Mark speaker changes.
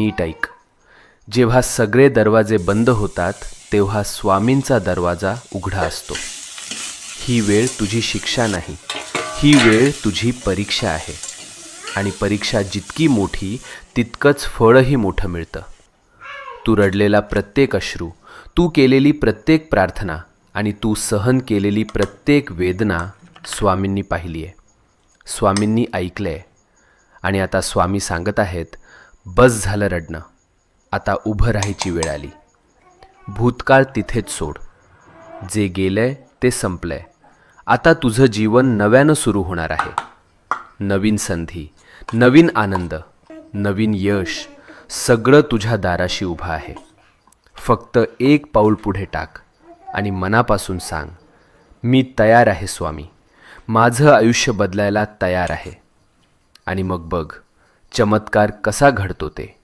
Speaker 1: नीट ऐक. जेव्हा सगळे दरवाजे बंद होतात तेव्हा स्वामींचा दरवाजा उघडा असतो. ही वेळ तुझी शिक्षा नाही, ही वेळ तुझी परीक्षा आहे. आणि परीक्षा जितकी मोठी तितकंच फळही मोठं मिळतं. तू रडलेला प्रत्येक अश्रू, तू केलेली प्रत्येक प्रार्थना आणि तू सहन केलेली प्रत्येक वेदना स्वामींनी पाहिली आहे, स्वामींनी ऐकलं आहे. आणि आता स्वामी सांगत आहेत, बस झालं रडणं, आता उभं राहायची वेळ आली. भूतकाळ तिथेच सोड. जे गेलंय ते संपलंय. आता तुझं जीवन नव्यानं सुरू होणार आहे. नवीन संधी, नवीन आनंद, नवीन यश, सगळं तुझ्या दाराशी उभं आहे. फक्त एक पाऊल पुढे टाक आणि मनापासून सांग, मी तयार आहे स्वामी, माझं आयुष्य बदलायला तयार आहे. आणि मग बघ चमत्कार कसा घडतो ते.